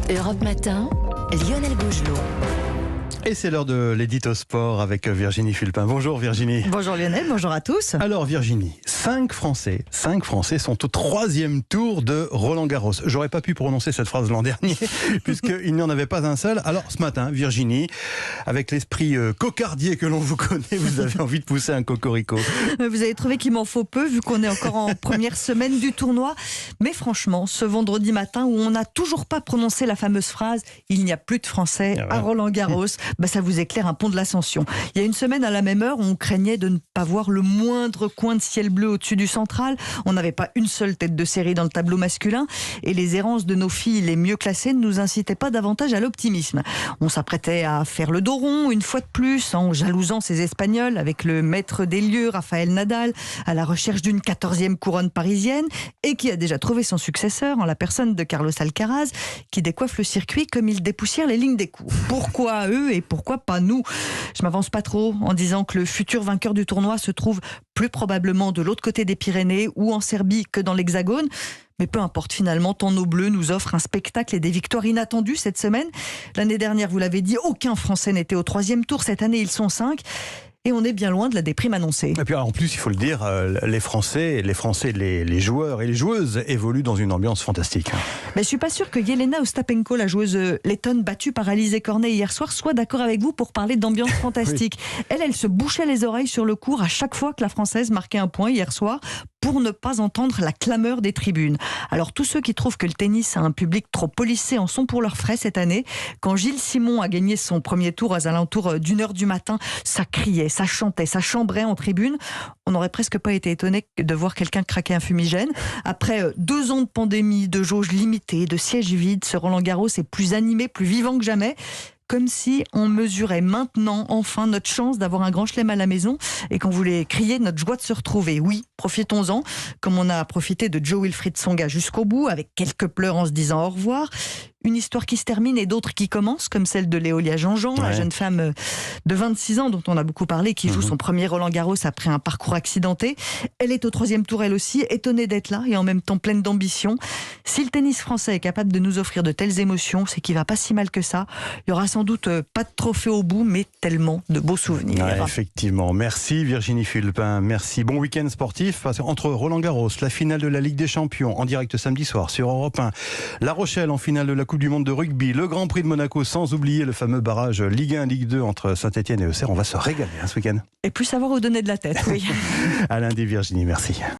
Europe Matin, Lionel Gougelot. Et c'est l'heure de l'édito sport avec Virginie Fulpin. Bonjour Virginie. Bonjour Lionel, bonjour à tous. Alors Virginie, 5 Français sont au 3e tour de Roland-Garros. J'aurais pas pu prononcer cette phrase l'an dernier puisqu'il n'y en avait pas un seul. Alors ce matin, Virginie, avec l'esprit cocardier que l'on vous connaît, vous avez envie de pousser un cocorico. Vous avez trouvé qu'il m'en faut peu vu qu'on est encore en première semaine du tournoi. Mais franchement, ce vendredi matin où on n'a toujours pas prononcé la fameuse phrase « Il n'y a plus de Français à Roland-Garros », ça vous éclaire un pont de l'Ascension. Il y a une semaine à la même heure, on craignait de ne pas voir le moindre coin de ciel bleu au-dessus du central. On n'avait pas une seule tête de série dans le tableau masculin et les errances de nos filles les mieux classées ne nous incitaient pas davantage à l'optimisme. On s'apprêtait à faire le dos rond une fois de plus en jalousant ces Espagnols avec le maître des lieux, Rafael Nadal, à la recherche d'une 14e couronne parisienne et qui a déjà trouvé son successeur en la personne de Carlos Alcaraz qui décoiffe le circuit comme il dépoussière les lignes des coups. Pourquoi eux et pourquoi pas nous? Je m'avance pas trop en disant que le futur vainqueur du tournoi se trouve plus probablement de l'autre côté des Pyrénées ou en Serbie que dans l'Hexagone. Mais peu importe, finalement, tant nos bleus nous offrent un spectacle et des victoires inattendues cette semaine. L'année dernière, vous l'avez dit, aucun Français n'était au 3e tour. Cette année, ils sont 5. Et on est bien loin de la déprime annoncée. Et puis en plus, il faut le dire, les Français, les joueurs et les joueuses évoluent dans une ambiance fantastique. Mais je suis pas sûre que Jelena Ostapenko, la joueuse lettonne battue par Alizé Cornet hier soir, soit d'accord avec vous pour parler d'ambiance fantastique. Oui. Elle se bouchait les oreilles sur le court à chaque fois que la Française marquait un point hier soir pour ne pas entendre la clameur des tribunes. Alors tous ceux qui trouvent que le tennis a un public trop policé en sont pour leurs frais cette année. Quand Gilles Simon a gagné son premier tour aux alentours d'1h du matin, ça criait, ça chantait, ça chambrait en tribune. On n'aurait presque pas été étonné de voir quelqu'un craquer un fumigène. Après 2 ans de pandémie, de jauge limitée, de sièges vides, ce Roland-Garros est plus animé, plus vivant que jamais. Comme si on mesurait maintenant, enfin, notre chance d'avoir un grand chelem à la maison et qu'on voulait crier notre joie de se retrouver. Oui, profitons-en, comme on a profité de Jo-Wilfried Tsonga jusqu'au bout, avec quelques pleurs en se disant au revoir. Une histoire qui se termine et d'autres qui commencent, comme celle de Léolia Jean-Jean, la jeune femme de 26 ans dont on a beaucoup parlé, qui joue son premier Roland-Garros après un parcours accidenté. Elle est au 3e tour elle aussi, étonnée d'être là et en même temps pleine d'ambition. Si le tennis français est capable de nous offrir de telles émotions, c'est qu'il va pas si mal que ça. Il y aura sans doute pas de trophée au bout, mais tellement de beaux souvenirs. Ouais, effectivement. Merci Virginie Fulpin. Merci. Bon week-end sportif. Entre Roland-Garros, la finale de la Ligue des Champions, en direct samedi soir sur Europe 1, La Rochelle en finale de la Coupe du Monde de rugby, le Grand Prix de Monaco, sans oublier le fameux barrage Ligue 1, Ligue 2 entre Saint-Etienne et Auxerre. On va se régaler ce week-end. Et plus savoir où donner de la tête, oui. À lundi Virginie, merci.